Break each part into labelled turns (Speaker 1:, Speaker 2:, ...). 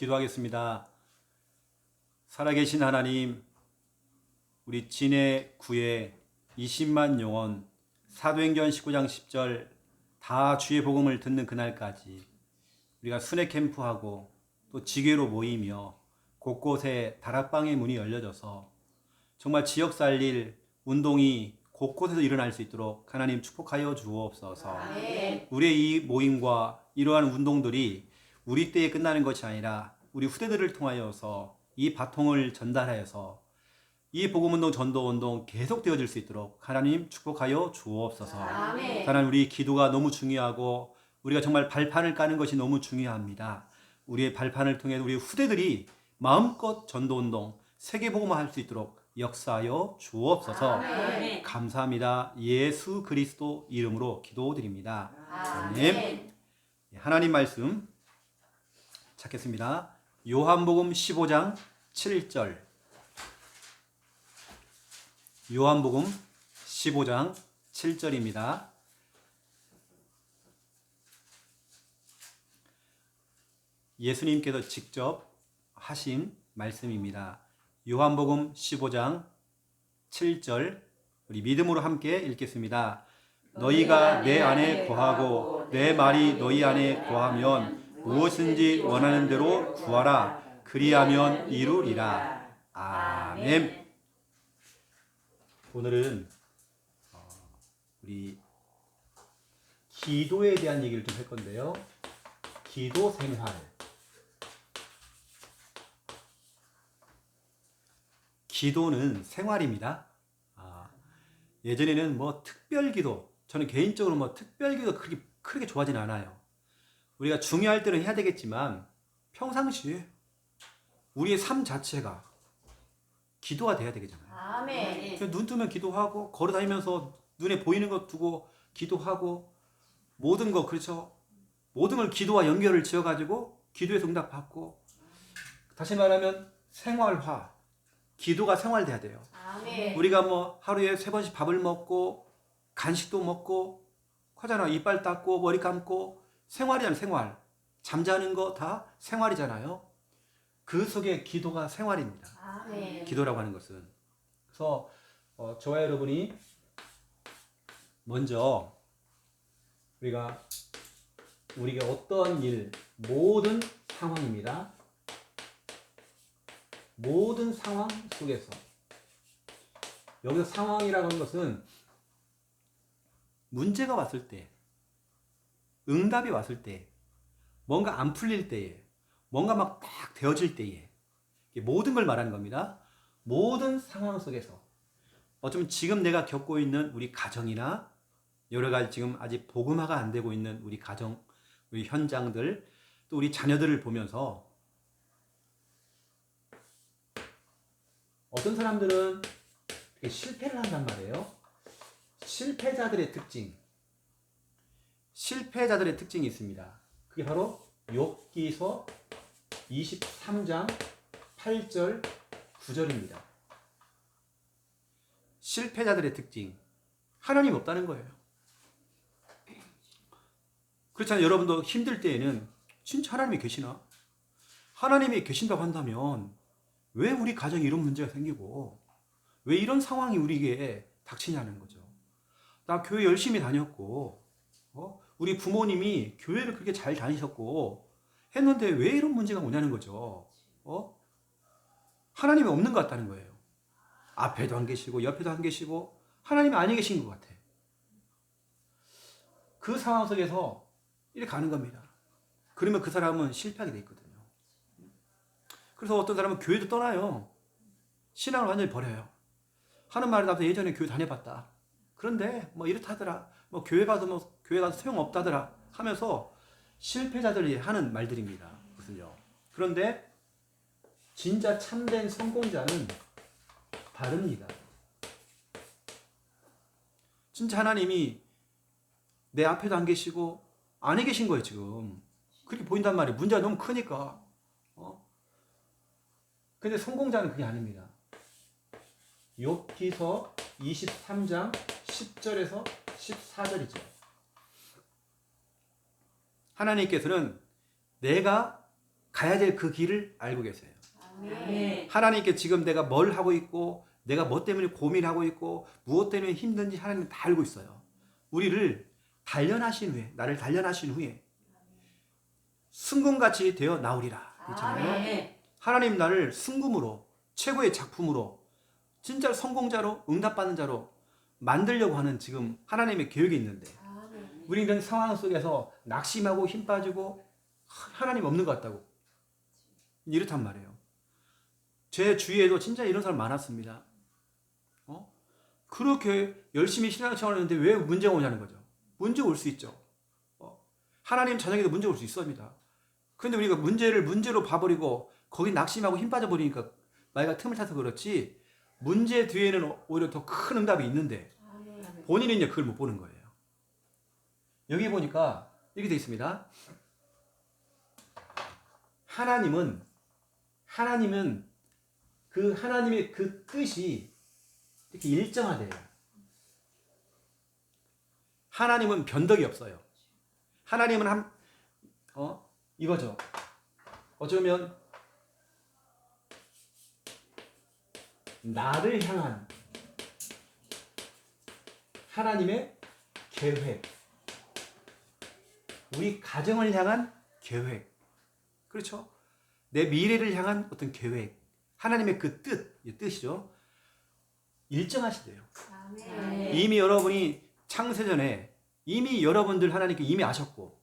Speaker 1: 기도하겠습니다. 살아계신 하나님, 우리 진해 구의 20만 영혼 사도행전 19장 10절 다 주의 복음을 듣는 그날까지 우리가 순회 캠프하고 또 지교로 모이며 곳곳에 다락방의 문이 열려져서 정말 지역 살릴 운동이 곳곳에서 일어날 수 있도록 하나님 축복하여 주옵소서.
Speaker 2: 아멘.
Speaker 1: 우리의 이 모임과 이러한 운동들이 우리 때에 끝나는 것이 아니라 우리 후대들을 통하여서 이 바통을 전달하여서 이 복음운동 전도운동 계속되어질 수 있도록 하나님 축복하여 주옵소서.
Speaker 2: 아멘.
Speaker 1: 하나님, 우리 기도가 너무 중요하고 우리가 정말 발판을 까는 것이 너무 중요합니다. 우리의 발판을 통해 우리 후대들이 마음껏 전도운동 세계복음화할 수 있도록 역사하여 주옵소서.
Speaker 2: 아멘.
Speaker 1: 감사합니다. 예수 그리스도 이름으로 기도드립니다.
Speaker 2: 아멘.
Speaker 1: 하나님 말씀 찾겠습니다. 요한복음 15장 7절. 요한복음 15장 7절입니다. 예수님께서 직접 하신 말씀입니다. 요한복음 15장 7절, 우리 믿음으로 함께 읽겠습니다. 너희가 내 안에 거하고 내 말이 너희 안에 거하면 무엇인지 원하는 대로 구하라. 그리하면 이루리라. 아멘. 오늘은 우리 기도에 대한 얘기를 좀 할 건데요. 기도 생활. 기도는 생활입니다. 예전에는 뭐 특별기도, 저는 개인적으로 뭐 특별기도 그렇게 크게 좋아하진 않아요. 우리가 중요할 때는 해야 되겠지만 평상시에 우리의 삶 자체가 기도가 돼야 되겠잖아요.
Speaker 2: 아멘.
Speaker 1: 눈 뜨면 기도하고, 걸어 다니면서 눈에 보이는 것 두고 기도하고, 모든 거, 그렇죠? 모든 걸 기도와 연결을 지어가지고 기도에서 응답받고, 다시 말하면 생활화, 기도가 생활돼야 돼요.
Speaker 2: 아멘.
Speaker 1: 우리가 뭐 하루에 3번씩 밥을 먹고 간식도 먹고 하잖아. 이빨 닦고 머리 감고 생활이잖아. 생활. 잠자는 거 다 생활이잖아요. 그 속에 기도가 생활입니다.
Speaker 2: 아멘.
Speaker 1: 기도라고 하는 것은. 그래서 저와 여러분이 먼저 우리가 어떤 일, 모든 상황입니다. 모든 상황 속에서, 여기서 상황이라고 하는 것은 문제가 왔을 때, 응답이 왔을 때, 뭔가 안 풀릴 때에, 뭔가 막 딱 되어질 때에, 모든 걸 말하는 겁니다. 모든 상황 속에서, 어쩌면 지금 내가 겪고 있는 우리 가정이나 여러 가지 지금 아직 복음화가 안 되고 있는 우리 가정, 우리 현장들, 또 우리 자녀들을 보면서 어떤 사람들은 실패를 한단 말이에요. 실패자들의 특징이 있습니다. 그게 바로 욥기서 23장 8절 9절입니다. 실패자들의 특징, 하나님 없다는 거예요. 그렇잖아요. 여러분도 힘들 때에는 진짜 하나님이 계시나? 하나님이 계신다고 한다면 왜 우리 가정에 이런 문제가 생기고 왜 이런 상황이 우리에게 닥치냐는 거죠. 나 교회 열심히 다녔고 우리 부모님이 교회를 그렇게 잘 다니셨고 했는데 왜 이런 문제가 오냐는 거죠. 하나님이 없는 것 같다는 거예요. 앞에도 안 계시고 옆에도 안 계시고 하나님이 아니 계신 것 같아. 그 상황 속에서 이렇게 가는 겁니다. 그러면 그 사람은 실패하게 돼 있거든요. 그래서 어떤 사람은 교회도 떠나요. 신앙을 완전히 버려요. 하는 말이 나도 예전에 교회 다녀봤다. 그런데 뭐 이렇다 하더라. 뭐 교회 가서 소용없다더라 하면서 실패자들이 하는 말들입니다. 무슨요? 그런데 진짜 참된 성공자는 다릅니다. 진짜 하나님이 내 앞에도 안 계시고 안에 계신 거예요, 지금. 그렇게 보인단 말이에요. 문제가 너무 크니까. 근데 성공자는 그게 아닙니다. 욥기서 23장 10절에서 14절이죠. 하나님께서는 내가 가야 될 그 길을 알고 계세요.
Speaker 2: 아멘.
Speaker 1: 하나님께 지금 내가 뭘 하고 있고 내가 뭐 때문에 고민하고 있고 무엇 때문에 힘든지 하나님은 다 알고 있어요. 우리를 단련하신 후에 나를 단련하신 후에 승금같이 되어 나오리라 그렇잖아요.
Speaker 2: 아멘.
Speaker 1: 하나님 나를 승금으로 최고의 작품으로 진짜 성공자로 응답받는 자로 만들려고 하는 지금 하나님의 계획이 있는데
Speaker 2: 아멘.
Speaker 1: 우리 이런 상황 속에서 낙심하고 힘 빠지고 하나님 없는 것 같다고 이렇단 말이에요. 제 주위에도 진짜 이런 사람 많았습니다. 그렇게 열심히 신앙생활 하는데 왜 문제가 오냐는 거죠. 문제가 올 수 있죠. 하나님 자녀에게도 문제가 올 수 있습니다. 그런데 우리가 문제를 문제로 봐버리고 거기 낙심하고 힘 빠져버리니까 마이가 틈을 타서 그렇지 문제 뒤에는 오히려 더 큰 응답이 있는데
Speaker 2: 아멘.
Speaker 1: 본인은 이제 그걸 못 보는 거예요. 여기 보니까 이렇게 되어 있습니다. 하나님은 그 하나님의 그 뜻이 이렇게 일정하대요. 하나님은 변덕이 없어요. 하나님은 이거죠. 어쩌면 나를 향한 하나님의 계획, 우리 가정을 향한 계획, 그렇죠? 내 미래를 향한 어떤 계획, 하나님의 그 뜻이죠. 일정하시대요.
Speaker 2: 아멘.
Speaker 1: 이미 여러분이 창세전에 이미 여러분들 하나님께 이미 아셨고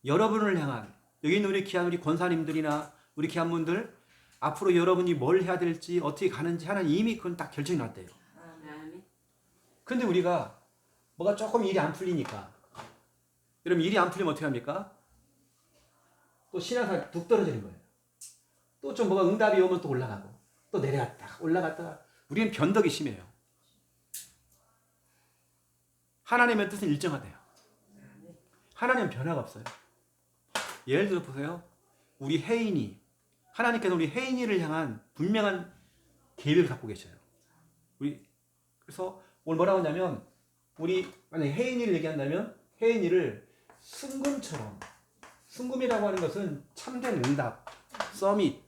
Speaker 1: 여러분을 향한 여기 있는 우리 귀한 우리 권사님들이나 우리 귀한 분들 앞으로 여러분이 뭘 해야 될지 어떻게 가는지 하나님 이미 그건 딱 결정이 났대요.
Speaker 2: 아멘.
Speaker 1: 근데 우리가 뭐가 조금 일이 안 풀리니까 여러분 일이 안 풀리면 어떻게 합니까? 또 신앙생활 뚝 떨어지는 거예요. 또 좀 뭐가 응답이 오면 또 올라가고 또 내려갔다가 올라갔다가 우리는 변덕이 심해요. 하나님의 뜻은 일정하대요. 하나님은 변화가 없어요. 예를 들어 보세요. 우리 혜인이 하나님께서 우리 혜인이를 향한 분명한 계획을 갖고 계셔요. 그래서 오늘 뭐라고 하냐면 우리 만약에 혜인이를 얘기한다면 혜인이를 순금이라고 하는 것은 참된 응답, 서밋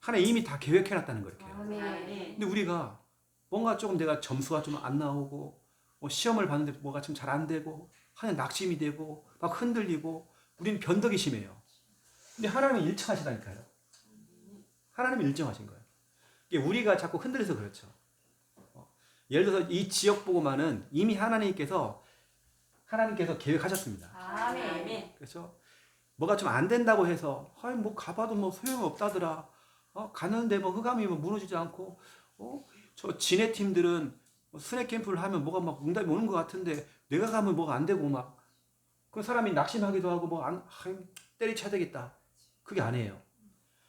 Speaker 1: 하나님 이미 다 계획해놨다는 거예요.
Speaker 2: 아멘.
Speaker 1: 근데 우리가 뭔가 조금 내가 점수가 좀 안 나오고 뭐 시험을 봤는데 뭐가 좀 잘 안 되고 하나님 낙심이 되고 막 흔들리고 우리는 변덕이 심해요. 근데 하나님은 일정하시다니까요. 하나님은 일정하신 거예요. 이게 우리가 자꾸 흔들려서 그렇죠. 예를 들어서 이 지역 보고만은 이미 하나님께서 계획하셨습니다.
Speaker 2: 아멘.
Speaker 1: 그렇죠? 뭐가 좀 안 된다고 해서 뭐 가봐도 뭐 소용없다더라. 가는데 뭐 흑암이 뭐 무너지지 않고 저 지네 팀들은 스낵 캠프를 하면 뭐가 막 응답이 오는 것 같은데 내가 가면 뭐가 안 되고 막 그 사람이 낙심하기도 하고 뭐 때리쳐야 되겠다. 그게 아니에요.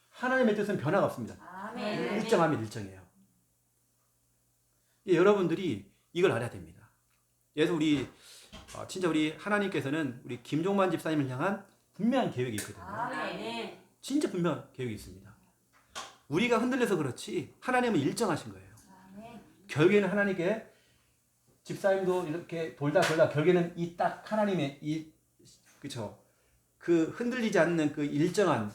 Speaker 1: 하나님의 뜻은 변화가 없습니다.
Speaker 2: 아멘.
Speaker 1: 일정하면 일정해요. 여러분들이 이걸 알아야 됩니다. 그래서 진짜 우리 하나님께서는 우리 김종만 집사님을 향한 분명한 계획이 있거든요.
Speaker 2: 아멘.
Speaker 1: 진짜 분명한 계획이 있습니다. 우리가 흔들려서 그렇지 하나님은 일정하신 거예요.
Speaker 2: 아멘.
Speaker 1: 결국에는 하나님께 집사님도 이렇게 돌다 결국에는 이 딱 하나님의 그쵸 그 흔들리지 않는 그 일정한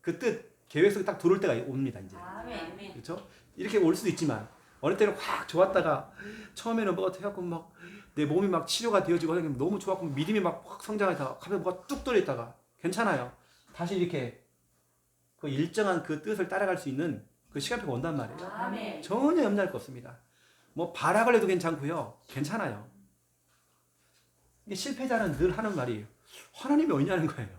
Speaker 1: 그 뜻 계획 속에 딱 들어올 때가 옵니다 이제.
Speaker 2: 아멘.
Speaker 1: 그렇죠? 이렇게 올 수도 있지만 어느 때는 확 좋았다가 처음에는 뭐가 돼갖고 막 내 몸이 막 치료가 되어지고 너무 좋았고 믿음이 막 확 성장해서 갑자기 뭐가 뚝 떨어졌다가 괜찮아요. 다시 이렇게 그 일정한 그 뜻을 따라갈 수 있는 그 시간표가 온단 말이에요.
Speaker 2: 아멘.
Speaker 1: 전혀 염려할 거 없습니다. 뭐 발악을 해도 괜찮고요. 괜찮아요. 이게 실패자는 늘 하는 말이 하나님이 어디냐는 거예요.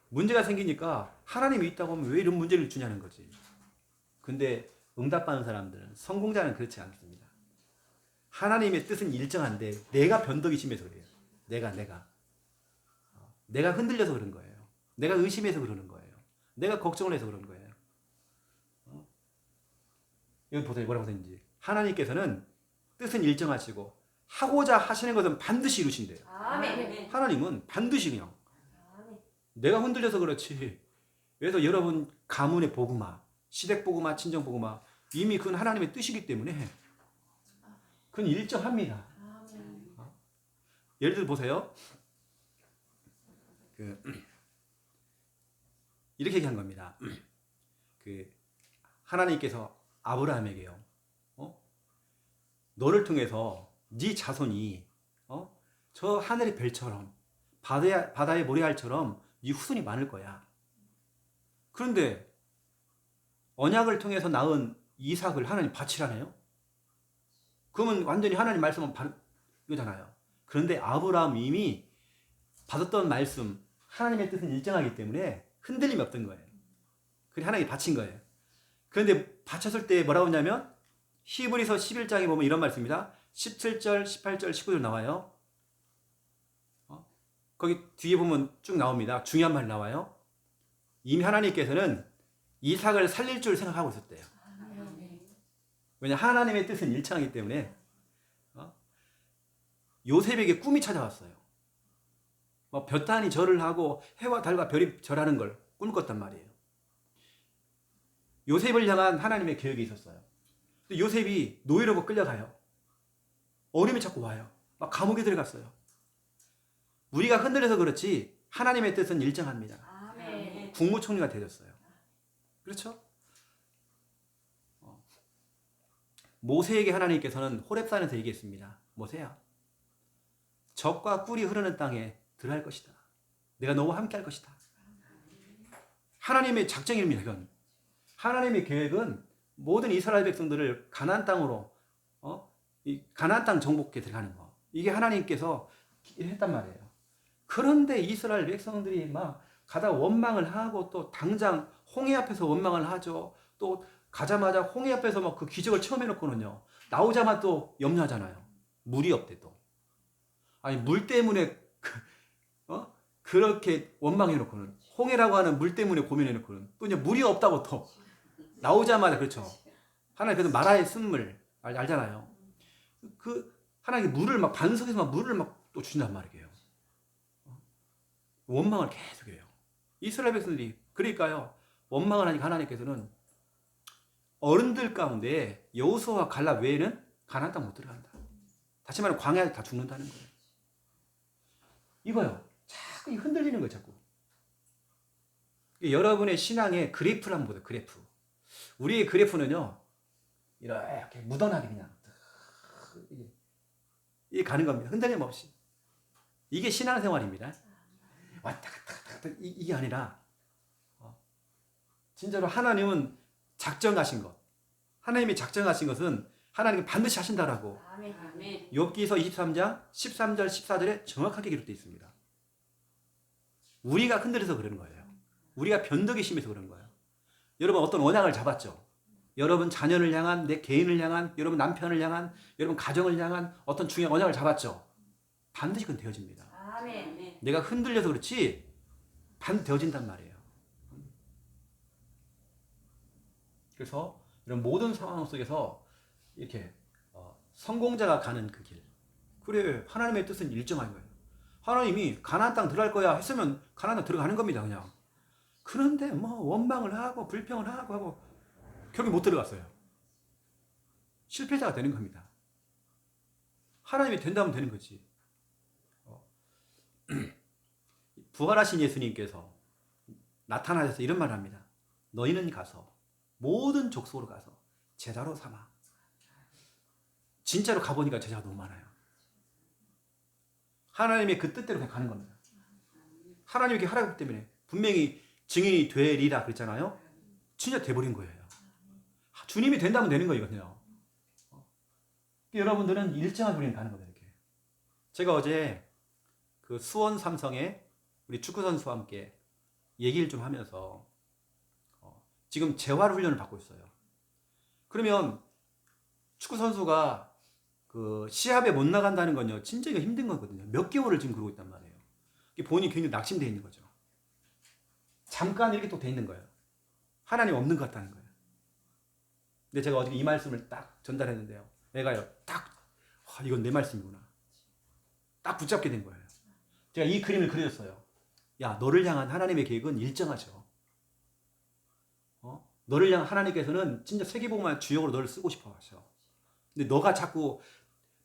Speaker 1: 문제가 생기니까 하나님이 있다고 하면 왜 이런 문제를 주냐는 거지. 근데 응답받는 사람들은 성공자는 그렇지 않습니다. 하나님의 뜻은 일정한데 내가 변덕이 심해서 그래요. 내가 흔들려서 그런 거예요. 내가 의심해서 그러는 거예요. 내가 걱정을 해서 그런 거예요. 여기 보세요. 뭐라고 되는지. 하나님께서는 뜻은 일정하시고 하고자 하시는 것은 반드시 이루신대요.
Speaker 2: 아멘.
Speaker 1: 하나님은 반드시 그냥 내가 흔들려서 그렇지. 그래서 여러분 가문의 복음화, 시댁 복음화, 친정 복음화 이미 그건 하나님의 뜻이기 때문에 그건 일정합니다.
Speaker 2: 아멘.
Speaker 1: 예를 들어 보세요. 이렇게 얘기한 겁니다. 그 하나님께서 아브라함에게요, 너를 통해서 네 자손이 저 하늘의 별처럼 바다의 모래알처럼 네 후손이 많을 거야. 그런데 언약을 통해서 낳은 이삭을 하나님 바치라네요. 그러면 완전히 하나님 말씀은 이거잖아요. 그런데 아브라함 이미 받았던 말씀, 하나님의 뜻은 일정하기 때문에 흔들림이 없던 거예요. 그래 하나님이 바친 거예요. 그런데 바쳤을 때 뭐라고 했냐면 히브리서 11장에 보면 이런 말씀입니다. 17절, 18절, 19절 나와요. 거기 뒤에 보면 쭉 나옵니다. 중요한 말이 나와요. 이미 하나님께서는 이삭을 살릴 줄 생각하고 있었대요. 왜냐 하나님의 뜻은 일정하기 때문에. 요셉에게 꿈이 찾아왔어요. 볕단이 절을 하고 해와 달과 별이 절하는 걸 꿈꿨단 말이에요. 요셉을 향한 하나님의 계획이 있었어요. 근데 요셉이 노예로 끌려가요. 어림이 자꾸 와요. 막 감옥에 들어갔어요. 우리가 흔들려서 그렇지 하나님의 뜻은 일정합니다.
Speaker 2: 아멘.
Speaker 1: 국무총리가 되셨어요. 그렇죠? 모세에게 하나님께서는 호렙산에서 얘기했습니다. 모세야, 젖과 꿀이 흐르는 땅에 들어갈 것이다. 내가 너와 함께 할 것이다. 하나님의 작정입니다. 이건 하나님의 계획은 모든 이스라엘 백성들을 가나안 땅으로 이 가나안 땅 정복해 들어가는 거. 이게 하나님께서 했단 말이에요. 그런데 이스라엘 백성들이 막 가다 원망을 하고 또 당장 홍해 앞에서 원망을 하죠. 또 가자마자 홍해 앞에서 막 그 기적을 처음 해놓고는요. 나오자마자 또 염려하잖아요. 물이 없대 또. 아니 물 때문에 그렇게 원망해놓고는 홍해라고 하는 물 때문에 고민해놓고는 또 이제 물이 없다고 또 나오자마자 그렇죠. 하나님 그래도 마라의 쓴물 알잖아요. 그 하나님 물을 막 반석에서 막 물을 막 또 주신단 말이에요. 원망을 계속해요. 이스라엘 백성들이 그러니까요. 원망을 하니까 하나님께서는 어른들 가운데 여호수아와 갈렙 외에는 가나안 땅 못 들어간다. 다시 말하면 광야에 다 죽는다는 거예요. 이거요. 자꾸 흔들리는 거예요. 자꾸. 여러분의 신앙의 그래프를 한번 보세요. 그래프. 우리의 그래프는요. 이렇게 무던하게 그냥 이게 가는 겁니다. 흔들림 없이. 이게 신앙생활입니다. 왔다 갔다 이게 아니라 진짜로 하나님은 작정하신 것. 하나님이 작정하신 것은 하나님이 반드시 하신다라고
Speaker 2: 아멘.
Speaker 1: 욥기서 23장 13절 14절에 정확하게 기록되어 있습니다. 우리가 흔들려서 그러는 거예요. 우리가 변덕이 심해서 그런 거예요. 여러분 어떤 언약을 잡았죠. 여러분 자녀를 향한, 내 개인을 향한, 여러분 남편을 향한, 여러분 가정을 향한 어떤 중요한 언약을 잡았죠. 반드시 그건 되어집니다.
Speaker 2: 아멘.
Speaker 1: 내가 흔들려서 그렇지 반드시 되어진단 말이에요. 그래서 이런 모든 상황 속에서 이렇게 성공자가 가는 그 길. 그래 하나님의 뜻은 일정한 거예요. 하나님이 가나안 땅 들어갈 거야 했으면 가나안 땅 들어가는 겁니다. 그냥. 그런데 뭐 원망을 하고 불평을 하고 결국 못 들어갔어요. 실패자가 되는 겁니다. 하나님이 된다면 되는 거지. 부활하신 예수님께서 나타나셔서 이런 말을 합니다. 너희는 가서 모든 족속으로 가서 제자로 삼아. 진짜로 가보니까 제자가 너무 많아요. 하나님의 그 뜻대로 그냥 가는 겁니다. 하나님이 이렇게 하라고 했기 때문에 분명히 증인이 되리라 그랬잖아요. 진짜 돼버린 거예요. 주님이 된다면 되는 거예요. 그냥. 여러분들은 일정하게 우리는 가는 거예요. 이렇게. 제가 어제 그 수원 삼성에 우리 축구 선수와 함께 얘기를 좀 하면서 지금 재활 훈련을 받고 있어요. 그러면 축구 선수가 그 시합에 못 나간다는 건요, 진짜 이거 힘든 거거든요. 몇 개월을 지금 그러고 있단 말이에요. 본인이 굉장히 낙심되어 있는 거죠. 잠깐 이렇게 또 돼 있는 거예요. 하나님 없는 것 같다는 거예요. 근데 제가 어저께 이 말씀을 딱 전달했는데요. 내가요, 이건 내 말씀이구나. 딱 붙잡게 된 거예요. 제가 이 그림을 그려줬어요. 야, 너를 향한 하나님의 계획은 일정하죠. 너를 향한 하나님께서는 진짜 세계복음화 주역으로 너를 쓰고 싶어 하셔. 근데 너가 자꾸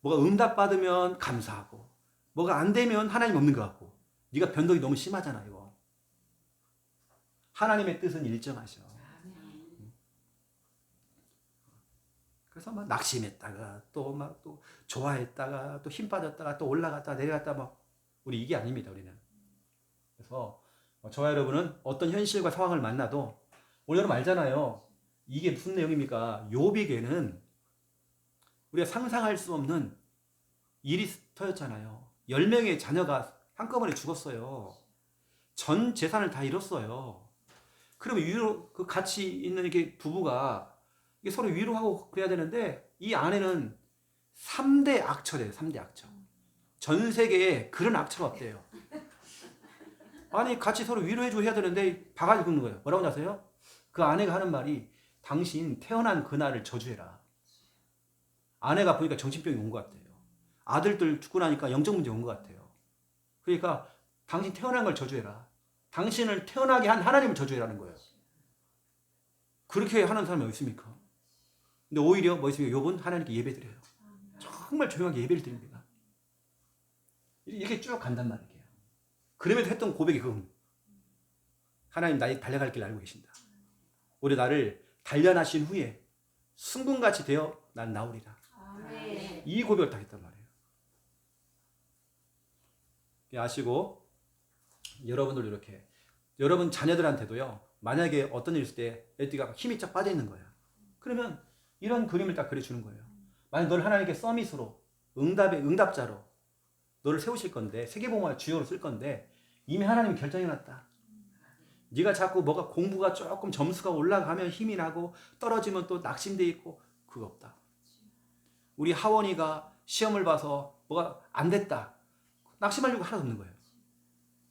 Speaker 1: 뭐가 응답받으면 감사하고 뭐가 안 되면 하나님 없는 것 같고 네가 변덕이 너무 심하잖아 이거. 하나님의 뜻은 일정하셔.
Speaker 2: 아멘.
Speaker 1: 그래서 막 낙심했다가 또 막 또 좋아했다가 또 힘 빠졌다가 또 올라갔다가 내려갔다 막 우리 이게 아닙니다. 우리는. 그래서 저와 여러분은 어떤 현실과 상황을 만나도 오늘 여러분 알잖아요. 이게 무슨 내용입니까? 욥에게는 우리가 상상할 수 없는 일이 터졌잖아요. 10명의 자녀가 한꺼번에 죽었어요. 전 재산을 다 잃었어요. 그러면 그 같이 있는 이게 부부가 이게 서로 위로하고 그래야 되는데 이 아내는 3대 악처래요. 3대 악처. 전 세계에 그런 악처가 없대요. 아니 같이 서로 위로해주고 해야 되는데 바가지 긁는 거예요. 뭐라고 하세요? 그 아내가 하는 말이 당신 태어난 그날을 저주해라. 아내가 보니까 정신병이 온 것 같아요. 아들들 죽고 나니까 영적 문제 온 것 같아요. 그러니까 당신 태어난 걸 저주해라. 당신을 태어나게 한 하나님을 저주해라는 거예요. 그렇게 하는 사람이 어디 있습니까? 근데 오히려 뭐 있습니까? 욥은 하나님께 예배드려요. 정말 조용하게 예배를 드립니다. 이렇게 쭉 간단 말이에요. 그럼에도 했던 고백이 그겁니다. 하나님 나의 달려갈 길을 알고 계신다. 오히려 나를 단련하신 후에 순금같이 되어 난 나오리라.
Speaker 2: 아멘.
Speaker 1: 이 고백을 다 했단 말이에요. 아시고 여러분들 이렇게 여러분 자녀들한테도요. 만약에 어떤 일 있을 때 애띠가 힘이 쫙 빠져 있는 거예요. 그러면 이런 그림을 딱 그려주는 거예요. 만약 널 하나님께 서밋으로 응답자로 너를 세우실 건데 세계복음화 주요로 쓸 건데 이미 하나님이 결정해놨다. 네가 자꾸 뭐가 공부가 조금 점수가 올라가면 힘이 나고 떨어지면 또 낙심돼 있고 그거 없다. 우리 하원이가 시험을 봐서 뭐가 안 됐다. 낙심하려고 하나도 없는 거예요.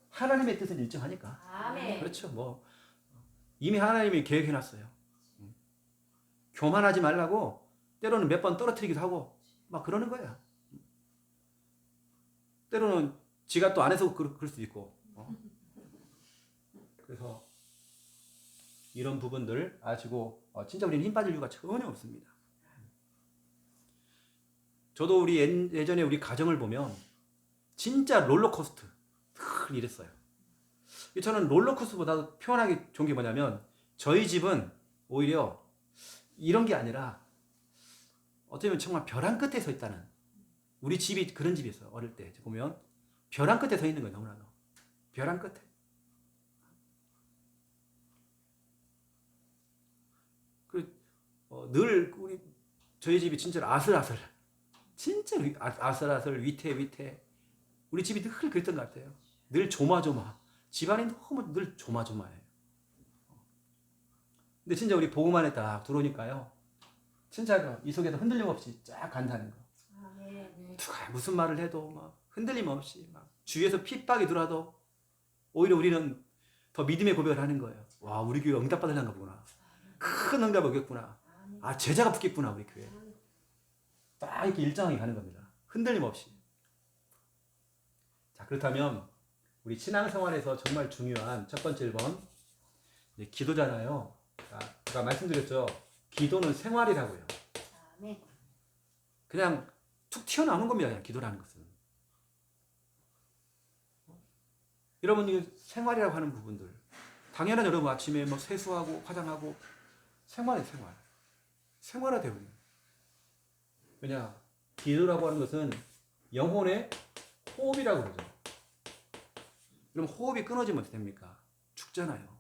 Speaker 1: 하나님의 뜻은 일정하니까.
Speaker 2: 아멘.
Speaker 1: 그렇죠. 뭐 이미 하나님이 계획해놨어요. 교만하지 말라고 때로는 몇 번 떨어뜨리기도 하고 막 그러는 거야. 때로는 지가 또 안 해서 그럴 수도 있고. 그래서 이런 부분들 아시고 진짜 우리는 힘 빠질 이유가 전혀 없습니다. 저도 우리 예전에 우리 가정을 보면 진짜 롤러코스터 늘 이랬어요. 저는 롤러코스터보다 표현하기 좋은 게 뭐냐면 저희 집은 오히려 이런 게 아니라 어떻게 보면 정말 벼랑 끝에 서 있다는 우리 집이 그런 집이었어요. 어릴 때 보면 벼랑 끝에 서 있는 거예요. 너무나도 벼랑 끝에. 늘 우리 저희 집이 진짜 아슬아슬 진짜 아슬아슬 위태 우리 집이 늘 그랬던 것 같아요. 늘 조마조마 집안이 너무 늘 조마조마해요. 근데 진짜 우리 복음 안에 딱 들어오니까요 진짜 이 속에서 흔들림 없이 쫙 간다는 거.
Speaker 2: 아멘.
Speaker 1: 누가 무슨 말을 해도 막 흔들림 없이 막 주위에서 핍박이 들어와도 오히려 우리는 더 믿음의 고백을 하는 거예요. 와 우리 교회 응답받으려나 보구나. 큰 응답 오겠구나. 아 제자가 붙겠구나 우리 교회. 딱 이렇게 일정하게 가는 겁니다. 흔들림 없이. 자 그렇다면 우리 신앙생활에서 정말 중요한 첫 번째 1번 기도잖아요. 자, 제가 말씀드렸죠. 기도는 생활이라고요.
Speaker 2: 아멘.
Speaker 1: 그냥 툭 튀어나오는 겁니다. 그냥 기도라는 것은. 여러분 이 생활이라고 하는 부분들 당연한 여러분 아침에 뭐 세수하고 화장하고 생활이에요. 생활화되어 있는. 왜냐 기도라고 하는 것은 영혼의 호흡이라고 그러죠. 그럼 호흡이 끊어지면 어떻게 됩니까? 죽잖아요.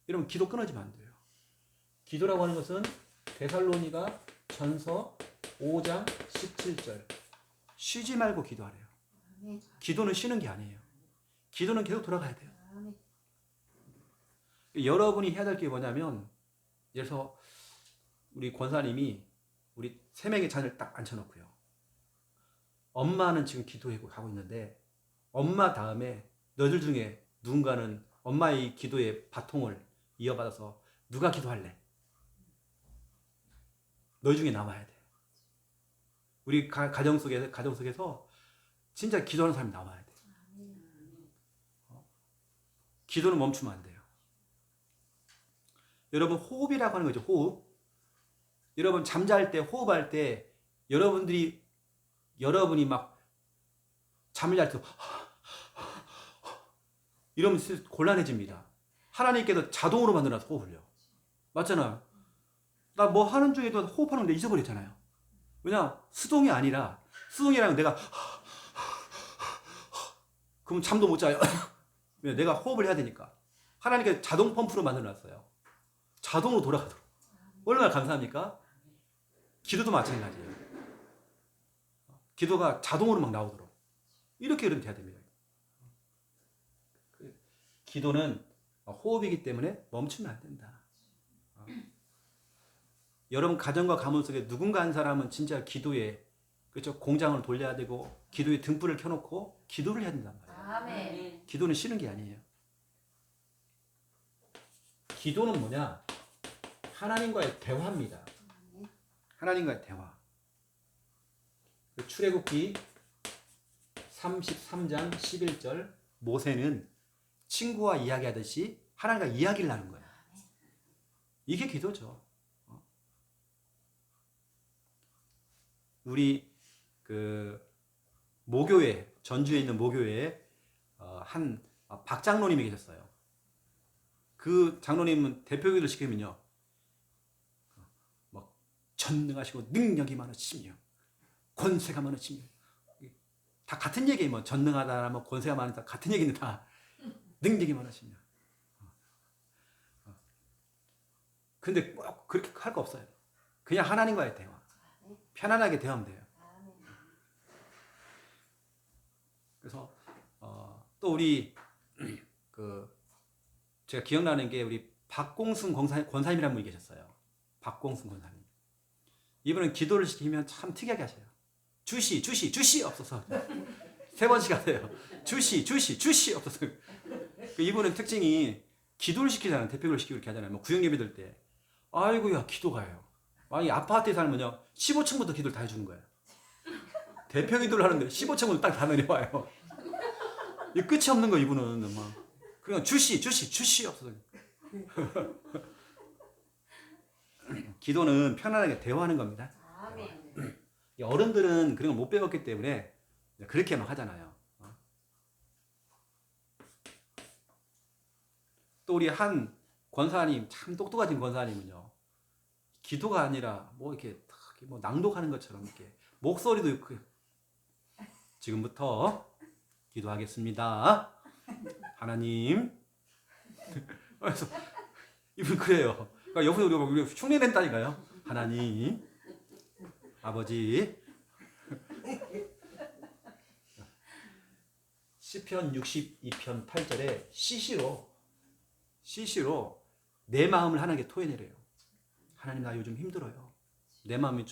Speaker 1: 여러분 기도 끊어지면 안 돼요. 기도라고 하는 것은 데살로니가 전서 5장 17절 쉬지 말고 기도하래요.
Speaker 2: 아멘.
Speaker 1: 기도는 쉬는 게 아니에요. 기도는 계속 돌아가야 돼요.
Speaker 2: 아멘.
Speaker 1: 여러분이 해야 될 게 뭐냐면 예를 들어서 우리 권사님이 우리 3명의 자녀를 딱 앉혀놓고요. 엄마는 지금 기도하고 있는데 엄마 다음에 너희들 중에 누군가는 엄마의 기도의 바통을 이어받아서 누가 기도할래? 너희 중에 나와야 돼. 우리 가정 속에서 진짜 기도하는 사람이 나와야 돼. 기도는 멈추면 안 돼요. 여러분 호흡이라고 하는 거죠. 호흡. 여러분 잠잘 때 호흡할 때 여러분이 막 잠을 잘 때 이러면 곤란해집니다. 하나님께서 자동으로 만들어서 호흡을요. 맞잖아요. 나 뭐 하는 중에도 호흡하는데 잊어버렸잖아요. 왜냐? 수동이 아니라, 수동이라면 내가 그럼 잠도 못 자요. 왜? 내가 호흡을 해야 되니까. 하나님께서 자동 펌프로 만들어놨어요. 자동으로 돌아가도록. 얼마나 감사합니까? 기도도 마찬가지예요. 기도가 자동으로 막 나오도록. 이렇게 그럼 돼야 됩니다. 기도는 호흡이기 때문에 멈추면 안 된다. 여러분 가정과 가문 속에 누군가 한 사람은 진짜 기도에, 그렇죠? 공장을 돌려야 되고 기도에 등불을 켜놓고 기도를 해야 된단 말이에요.
Speaker 2: 아멘.
Speaker 1: 기도는 쉬는 게 아니에요. 기도는 뭐냐? 하나님과의 대화입니다. 하나님과의 대화. 출애굽기 33장 11절, 모세는 친구와 이야기하듯이 하나님과 이야기를 나눈 거예요. 이게 기도죠. 우리 그 모교회, 전주에 있는 모교회에 한 박장로님이 계셨어요. 그 장로님은 대표기도를 시키면요, 막 전능하시고 능력이 많으시며 권세가 많으시며, 다 같은 얘기예요. 뭐 전능하다, 뭐 권세가 많다, 같은 얘기는 다 능력이 많으시며. 근데 꼭 그렇게 할 거 없어요. 그냥 하나님과의 대화. 편안하게 대하면 돼요. 그래서 또 우리 그 제가 기억나는 게 우리 박공순 권사님이라는 분이 계셨어요. 박공순 권사님. 이분은 기도를 시키면 참 특이하게 하셔요. 주시 없어서 세 번씩 하세요. 주시 없어서. 이분은 특징이 기도를 시키잖아요. 대표를 시키고 이렇게 하잖아요. 뭐 구역 예배 들 때, 아이고야 기도가요. 아니 아파트에 살면요 15층부터 기도를 다 해주는 거예요. 대표 기도를 하는데 15층부터 딱 다 내려와요. 이 끝이 없는 거 이분은 막 그냥 주시 없어서. 기도는 편안하게 대화하는 겁니다.
Speaker 2: 아멘.
Speaker 1: 어른들은 그런 걸 못 배웠기 때문에 그렇게 막 하잖아요. 또 우리 한 권사님, 참 똑똑하신 권사님은요, 기도가 아니라 뭐 이렇게 뭐 낭독하는 것처럼 이렇게 목소리도 있고, 지금부터 기도하겠습니다. 하나님. 그래서 이분 그래요. 그러니까 옆에서 우리가 흉내낸다니까요. 하나님, 아버지. 시편 62편 8절에 시시로 내 마음을 하나님께 토해내래요. 하나님 나 요즘 힘들어요. 내 마음이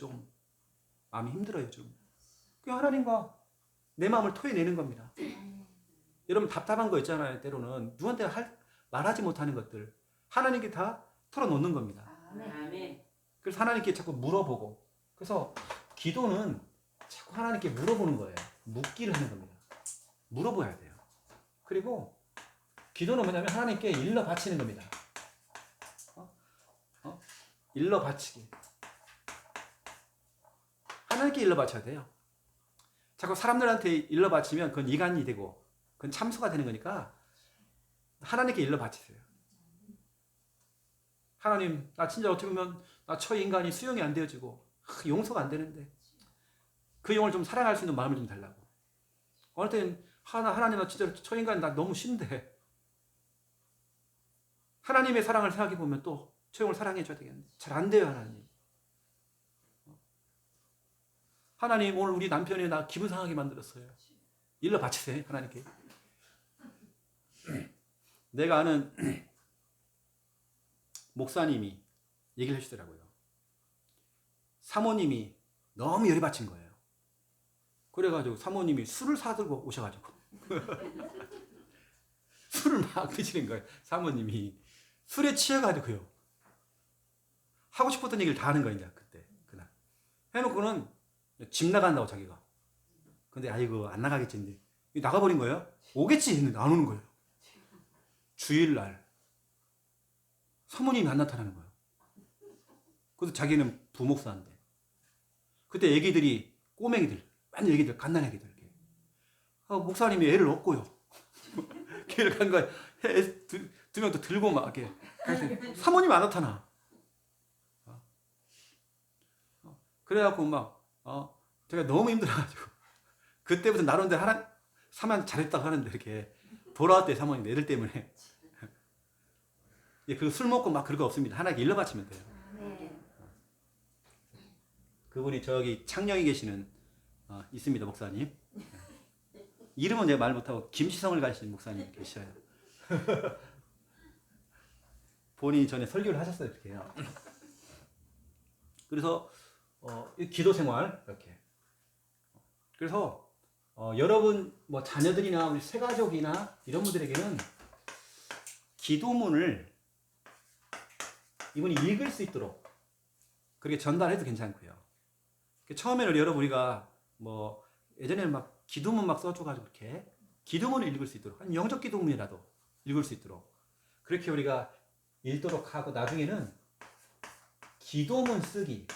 Speaker 1: 마음이 힘들어요 좀. 그 하나님과 내 마음을 토해내는 겁니다. 여러분 답답한 거 있잖아요. 때로는 누구한테 말하지 못하는 것들 하나님께 다 털어놓는 겁니다.
Speaker 2: 아멘.
Speaker 1: 그래서 하나님께 자꾸 물어보고, 그래서 기도는 자꾸 하나님께 물어보는 거예요. 묻기를 하는 겁니다. 물어봐야 돼요. 그리고 기도는 뭐냐면 하나님께 일러 바치는 겁니다. 일러 바치기. 하나님께 일러 바쳐야 돼요. 자꾸 사람들한테 일러 바치면 그건 이간이 되고 그건 참소가 되는 거니까 하나님께 일러 바치세요. 하나님, 나 진짜 어떻게 보면 나 처인간이 수용이 안 되어지고 용서가 안 되는데 그 영을 좀 사랑할 수 있는 마음을 좀 달라고. 어느 때는 하나님 나 진짜 처인간이 나 너무 싫은데 하나님의 사랑을 생각해 보면 또 처형을 사랑해 줘야 되겠는데 잘 안 돼요. 하나님 오늘 우리 남편이 나 기분 상하게 만들었어요. 일러 바치세요. 하나님께. 내가 아는 목사님이 얘기를 해주더라고요. 사모님이 너무 열이 받친 거예요. 그래가지고 사모님이 술을 사들고 오셔가지고 술을 막 드시는 거예요. 사모님이 술에 취해가지고요. 하고 싶었던 얘기를 다 하는 거예요. 이제 그날 해놓고는 집 나간다고 자기가. 근데 아이고 안 나가겠지 했는데 나가버린 거예요. 오겠지 했는데 안 오는 거예요. 주일날 사모님이 안 나타나는 거예요. 그래서 자기는 부목사인데 그때 애기들이 꼬맹이들 많은 애기들 갓난애기들 목사님이 애를 얻고요. 걔를 간 거예요. 두 명 또 들고 막 이렇게 사모님 안 나타나. 그래갖고 막 제가 너무 힘들어가지고 그때부터 나름대로 사모님 잘했다고 하는데 이렇게 돌아왔대 사모님 애들 때문에. 그리고 술 먹고 막 그런 거 없습니다. 하나님께 일러 바치면 돼요.
Speaker 2: 아멘.
Speaker 1: 그분이 저기 창녕에 계시는 있습니다 목사님. 이름은 제가 말 못하고 김시성을 가시는 목사님 계셔요. 본인이 전에 설교를 하셨어요 이렇게요. 그래서 기도 생활 이렇게. 그래서 여러분 뭐 자녀들이나 우리 새가족이나 이런 분들에게는 기도문을 이분이 읽을 수 있도록 그렇게 전달해도 괜찮고요. 처음에는 여러분 우리가 뭐 예전에는 막 기도문 막 써줘가지고 이렇게 기도문을 읽을 수 있도록 한 영적 기도문이라도 읽을 수 있도록 그렇게 우리가 읽도록 하고 나중에는 기도문 쓰기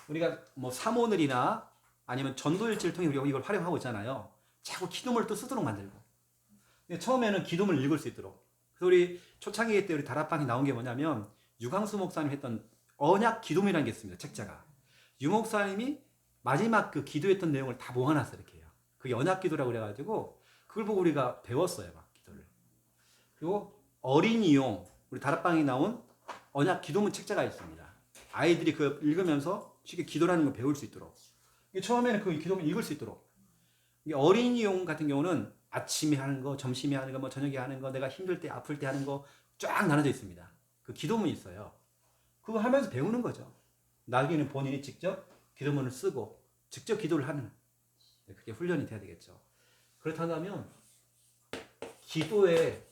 Speaker 1: 우리가 뭐 사모늘이나 아니면 전도일지를 통해 우리가 이걸 활용하고 있잖아요. 자꾸 기도문을 또 쓰도록 만들고 처음에는 기도문을 읽을 수 있도록 그래서 우리 초창기 때 우리 다락방에 나온 게 뭐냐면 유광수 목사님 했던 언약 기도문이라는 게 있습니다. 책자가 유 목사님이 마지막 그 기도했던 내용을 다 모아놨어요. 이렇게요. 그게 언약 기도라고 그래가지고 그걸 보고 우리가 배웠어요. 막 기도를. 그리고 어린이용 우리 다락방에 나온 언약 기도문 책자가 있습니다. 아이들이 그 읽으면서 쉽게 기도라는 걸 배울 수 있도록 처음에는 그 기도문 읽을 수 있도록 어린이용 같은 경우는 아침에 하는 거, 점심에 하는 거, 뭐 저녁에 하는 거, 내가 힘들 때, 아플 때 하는 거 쫙 나눠져 있습니다. 그 기도문이 있어요. 그거 하면서 배우는 거죠. 나중에는 본인이 직접 기도문을 쓰고 직접 기도를 하는 그게 훈련이 돼야 되겠죠. 그렇다면 기도에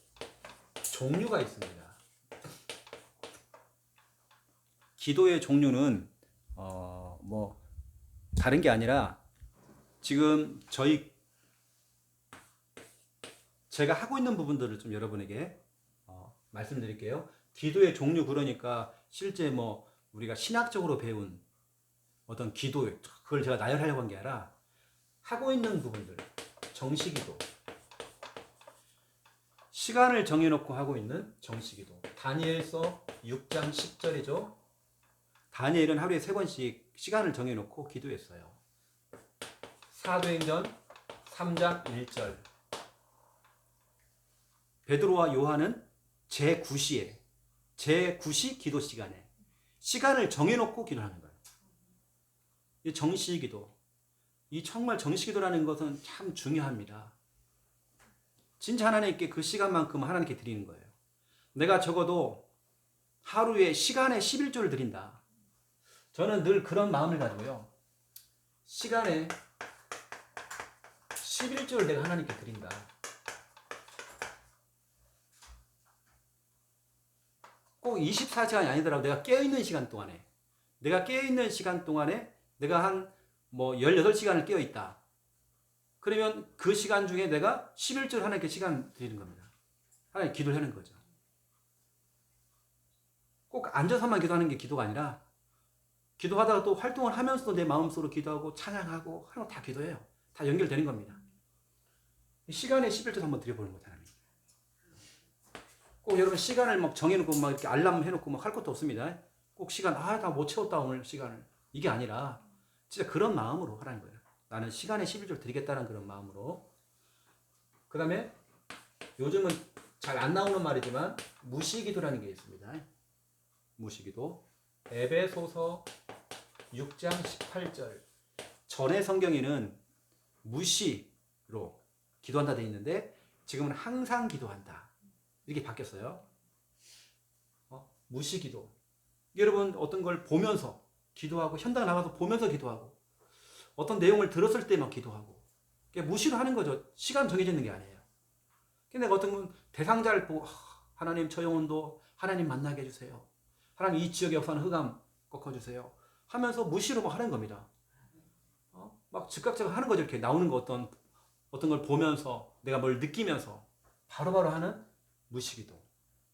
Speaker 1: 종류가 있습니다. 기도의 종류는 뭐 다른 게 아니라 지금 제가 하고 있는 부분들을 좀 여러분에게 말씀드릴게요. 기도의 종류 그러니까 실제 뭐 우리가 신학적으로 배운 어떤 기도 그걸 제가 나열하려고 한 게 아니라 하고 있는 부분들 정시기도 시간을 정해놓고 하고 있는 정시기도 다니엘서 6장 10절이죠. 다니엘은 하루에 3번씩 시간을 정해놓고 기도했어요. 사도행전 3장 1절 베드로와 요한은 제9시에 제9시 기도 시간에 시간을 정해놓고 기도하는 거예요. 이 정시기도 이 정말 정시기도라는 것은 참 중요합니다. 진짜 하나님께 그 시간만큼 하나님께 드리는 거예요. 내가 적어도 하루에 시간에 11조를 드린다. 저는 늘 그런 마음을 가지고요. 시간에 11조를 내가 하나님께 드린다. 꼭 24시간이 아니더라도 내가 깨어있는 시간 동안에 내가 한 뭐 18시간을 깨어있다. 그러면 그 시간 중에 내가 11조를 하나님께 시간 드리는 겁니다. 하나님 기도를 하는 거죠. 꼭 앉아서만 기도하는 게 기도가 아니라 기도하다가 또 활동을 하면서도 내 마음속으로 기도하고 찬양하고 하는 거 다 기도해요. 다 연결되는 겁니다. 시간에 11조 한번 드려보는 거죠. 하나님. 꼭 여러분 시간을 막 정해놓고 막 이렇게 알람 해놓고 막 할 것도 없습니다. 꼭 시간 나 못 채웠다 오늘 시간을 이게 아니라 진짜 그런 마음으로 하라는 거예요. 나는 시간에 11조를 드리겠다는 그런 마음으로. 그 다음에 요즘은 잘 안 나오는 말이지만 무시기도라는 게 있습니다. 무시기도 에베소서 6장 18절 전에 성경에는 무시로 기도한다 되어 있는데 지금은 항상 기도한다 이렇게 바뀌었어요. 무시기도 여러분 어떤 걸 보면서 기도하고 현장 나가서 보면서 기도하고 어떤 내용을 들었을 때만 기도하고 무시로 하는 거죠. 시간 정해져 있는 게 아니에요. 내가 어떤 분 대상자를 보고 하나님 저 영혼도 하나님 만나게 해주세요. 하나님 이 지역의 역사는 흑암 꺾어주세요. 하면서 무시로 막 하는 겁니다. 막 즉각적으로 하는 거죠. 이렇게 나오는 거 어떤 걸 보면서 내가 뭘 느끼면서 바로바로 하는 무시기도.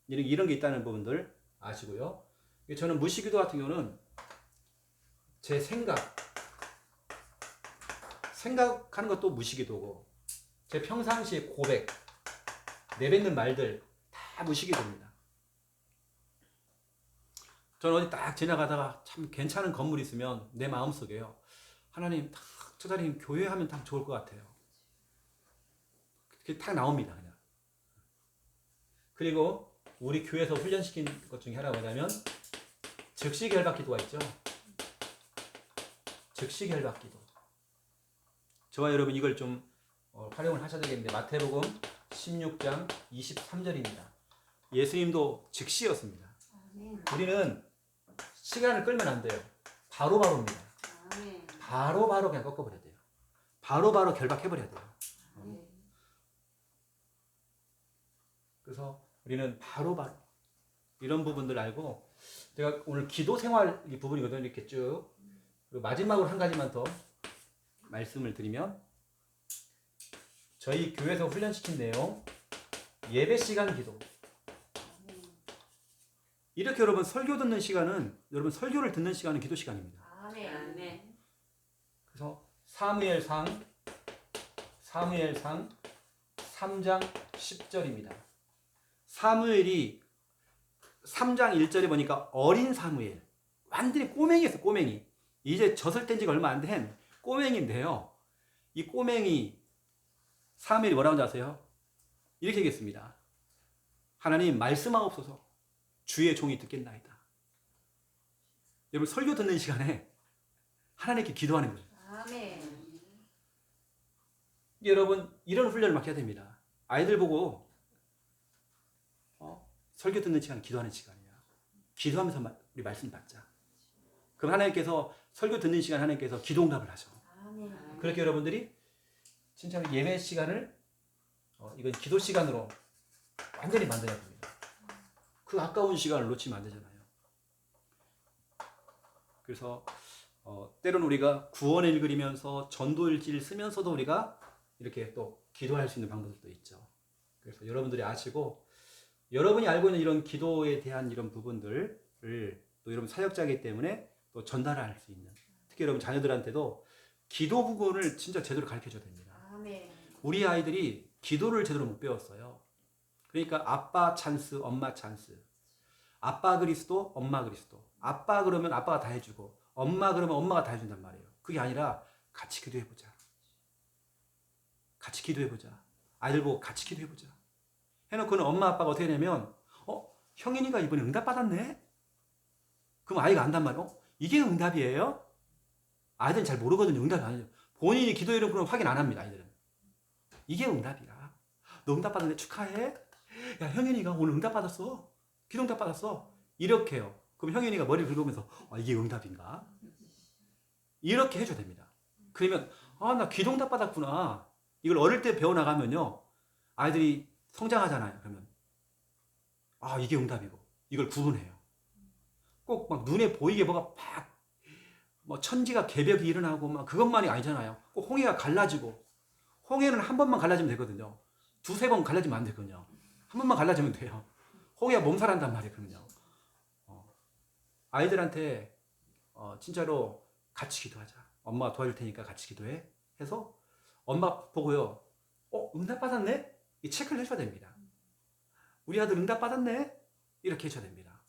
Speaker 1: 이런 게 있다는 부분들 아시고요. 저는 무시기도 같은 경우는 제 생각하는 것도 무시기도고 제 평상시의 고백 내뱉는 말들 다 무시게 됩니다. 저는 어디 딱 지나가다가 참 괜찮은 건물이 있으면 내 마음속에요. 하나님, 저 자리는 교회 하면 딱 좋을 것 같아요. 그게 딱 나옵니다. 그냥. 그리고 우리 교회에서 훈련시킨 것 중에 하나가 뭐냐면 즉시 결박 기도가 있죠. 즉시 결박 기도. 저와 여러분 이걸 좀 활용을 하셔야 되겠는데 마태복음 16장 23절입니다. 예수님도 즉시였습니다.
Speaker 2: 아멘.
Speaker 1: 우리는 시간을 끌면 안 돼요. 바로바로입니다.
Speaker 2: 아멘.
Speaker 1: 바로바로 그냥 꺾어버려야 돼요. 바로바로 결박해버려야 돼요.
Speaker 2: 아멘.
Speaker 1: 그래서 우리는 바로바로 이런 부분들 알고 제가 오늘 기도 생활 이 부분이거든요. 이렇게 쭉. 그리고 마지막으로 한 가지만 더 말씀을 드리면 저희 교회에서 훈련시킨 내용 예배 시간 기도. 이렇게 여러분 설교 듣는 시간은 여러분 설교를 듣는 시간은 기도 시간입니다.
Speaker 2: 아멘. 아멘.
Speaker 1: 그래서 사무엘상 3장 10절입니다. 사무엘이 3장 1절에 보니까 어린 사무엘, 완전히 꼬맹이였어요. 꼬맹이. 이제 젖을 뗀 지가 얼마 안 된 꼬맹이인데요. 이 꼬맹이 사무엘이 뭐라고 하는지 아세요? 이렇게 얘기했습니다. 하나님 말씀하옵소서. 주의 종이 듣겠나이다. 여러분 설교 듣는 시간에 하나님께 기도하는 거예요.
Speaker 2: 아멘.
Speaker 1: 여러분 이런 훈련을 막 해야 됩니다. 아이들 보고 설교 듣는 시간 기도하는 시간이야. 기도하면서 우리 말씀 받자. 그럼 하나님께서 설교 듣는 시간 하나님께서 기도 응답을 하셔.
Speaker 2: 아멘.
Speaker 1: 그렇게 여러분들이 진짜 예배 시간을 이건 기도 시간으로 완전히 만들어야 됩니다. 그 아까운 시간을 놓치면 안 되잖아요. 그래서 때로는 우리가 구원을 읽으면서 전도일지를 쓰면서도 우리가 이렇게 또 기도할 수 있는 방법들도 있죠. 그래서 여러분들이 아시고 여러분이 알고 있는 이런 기도에 대한 이런 부분들을 또 여러분 사역자이기 때문에 또 전달할 수 있는 특히 여러분 자녀들한테도 기도 부분을 진짜 제대로 가르쳐줘야 됩니다.
Speaker 2: 아멘.
Speaker 1: 우리 아이들이 기도를 제대로 못 배웠어요. 그러니까 아빠 찬스, 엄마 찬스. 아빠 그리스도, 엄마 그리스도. 아빠 그러면 아빠가 다 해주고 엄마 그러면 엄마가 다 해준단 말이에요. 그게 아니라 같이 기도해보자. 같이 기도해보자. 아이들 보고 같이 기도해보자. 해놓고는 엄마 아빠가 어떻게 되냐면 형인이가 이번에 응답 받았네? 그럼 아이가 안단 말이에요. 이게 응답이에요? 아이들은 잘 모르거든요. 응답이 아니죠. 본인이 기도해놓고 그럼 확인 안 합니다. 아이들은. 이게 응답이야. 너 응답 받았네 축하해. 야 형인이가 오늘 응답 받았어. 기도 응답 받았어. 이렇게 해요. 그럼 형인이가 머리를 긁으면서 이게 응답인가? 이렇게 해줘야 됩니다. 그러면 나 기도 응답 받았구나. 이걸 어릴 때 배워나가면요. 아이들이 성장하잖아요. 그러면 이게 응답이고 이걸 구분해요. 꼭 막 눈에 보이게 뭐가 막 천지가 개벽이 일어나고 막 그것만이 아니잖아요. 꼭 홍해가 갈라지고 홍해는 한 번만 갈라지면 되거든요. 두세 번 갈라지면 안 되거든요. 한 번만 갈라지면 돼요. 홍해가 몸살한단 말이에요. 그러면요. 아이들한테 진짜로 같이 기도하자. 엄마가 도와줄 테니까 같이 기도해. 해서 엄마 보고요. 응답 받았네? 이 체크를 해줘야 됩니다. 우리 아들 응답 받았네? 이렇게 해줘야 됩니다.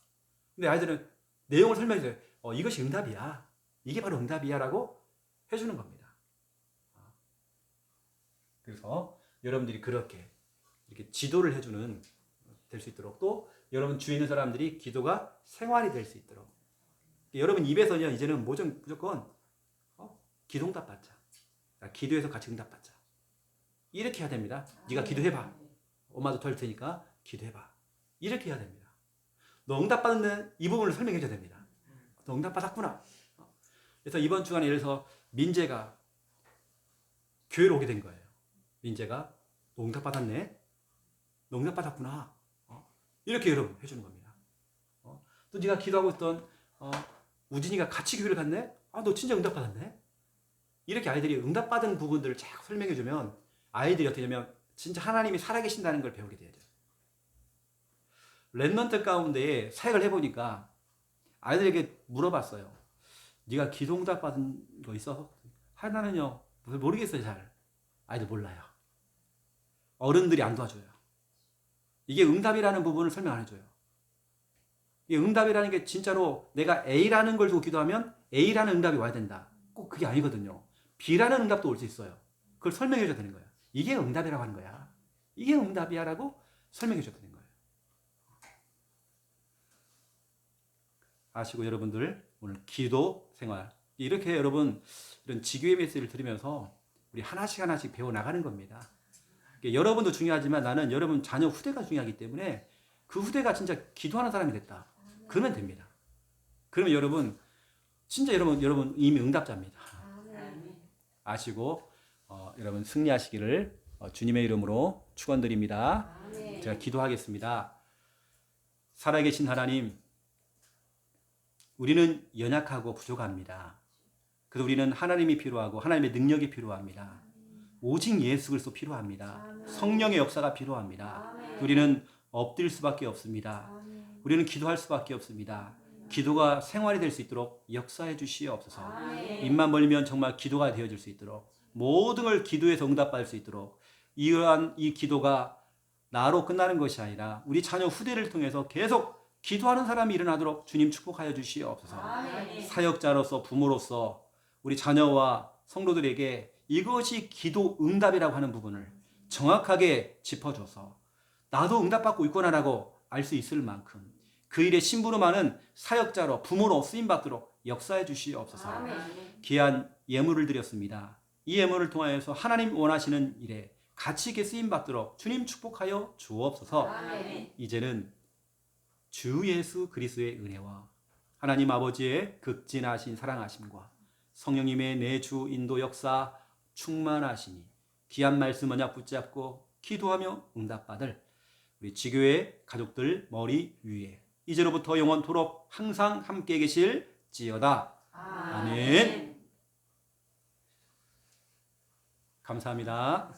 Speaker 1: 근데 아이들은 내용을 설명해줘요. 이것이 응답이야. 이게 바로 응답이야 라고 해주는 겁니다. 그래서 여러분들이 그렇게 이렇게 지도를 해주는 될 수 있도록 또 여러분 주위에 있는 사람들이 기도가 생활이 될 수 있도록 여러분 입에서요 이제는 무조건 기도 응답 받자. 기도해서 같이 응답 받자. 이렇게 해야 됩니다. 네가 기도해봐. 엄마도 도와줄 테니까 기도해봐. 이렇게 해야 됩니다. 너 응답 받는 이 부분을 설명해 줘야 됩니다. 너 응답 받았구나. 그래서 이번 주간에 예를 들어서 민재가 교회로 오게 된 거예요. 민재가 너 응답 받았네. 너 응답 받았구나. 이렇게 여러분 해주는 겁니다. 또 네가 기도하고 있던 우진이가 같이 교회를 갔네. 너 진짜 응답 받았네. 이렇게 아이들이 응답 받은 부분들을 쫙 설명해 주면 아이들이 어떻게 되면 진짜 하나님이 살아계신다는 걸 배우게 돼야 돼요. 랩넌트 가운데 사역을 해보니까 아이들에게 물어봤어요. 네가 기도 응답 받은 거 있어? 하나는요 모르겠어요. 잘 아이들 몰라요. 어른들이 안 도와줘요. 이게 응답이라는 부분을 설명 안 해줘요. 이게 응답이라는 게 진짜로 내가 A라는 걸 두고 기도하면 A라는 응답이 와야 된다. 꼭 그게 아니거든요. B라는 응답도 올 수 있어요. 그걸 설명해 줘야 되는 거예요. 이게 응답이라고 하는 거야. 이게 응답이야 라고 설명해 줘야 되는 거예요. 아시고 여러분들 오늘 기도 생활 이렇게 여러분 이런 지교의 메시지를 들으면서 우리 하나씩 하나씩 배워나가는 겁니다. 여러분도 중요하지만 나는 여러분 자녀 후대가 중요하기 때문에 그 후대가 진짜 기도하는 사람이 됐다. 그러면 됩니다. 그러면 여러분 진짜 여러분 이미 응답자입니다. 아시고 여러분 승리하시기를 주님의 이름으로 축원드립니다. 제가 기도하겠습니다. 살아계신 하나님, 우리는 연약하고 부족합니다. 그래서 우리는 하나님이 필요하고 하나님의 능력이 필요합니다. 오직 예수 그리스도 필요합니다. 성령의 역사가 필요합니다. 우리는 엎드릴 수밖에 없습니다. 우리는 기도할 수밖에 없습니다. 기도가 생활이 될 수 있도록 역사해 주시옵소서. 입만 벌리면 정말 기도가 되어질 수 있도록 모든 걸 기도해서 응답받을 수 있도록 이러한 이 기도가 나로 끝나는 것이 아니라 우리 자녀 후대를 통해서 계속 기도하는 사람이 일어나도록 주님 축복하여 주시옵소서. 사역자로서 부모로서 우리 자녀와 성도들에게 이것이 기도 응답이라고 하는 부분을 정확하게 짚어줘서 나도 응답받고 있구나라고 알 수 있을 만큼 그 일에 심부름 많은 사역자로 부모로 쓰임받도록 역사해 주시옵소서. 귀한 예물을 드렸습니다. 이 예물을 통하여서 하나님 원하시는 일에 가치 있게 쓰임받도록 주님 축복하여 주옵소서. 이제는 주 예수 그리스도의 은혜와 하나님 아버지의 극진하신 사랑하심과 성령님의 내주 인도 역사 충만하시니 귀한 말씀 언약 붙잡고 기도하며 응답받을 우리 지교회 가족들 머리 위에 이제로부터 영원토록 항상 함께 계실지어다. 아멘. 감사합니다.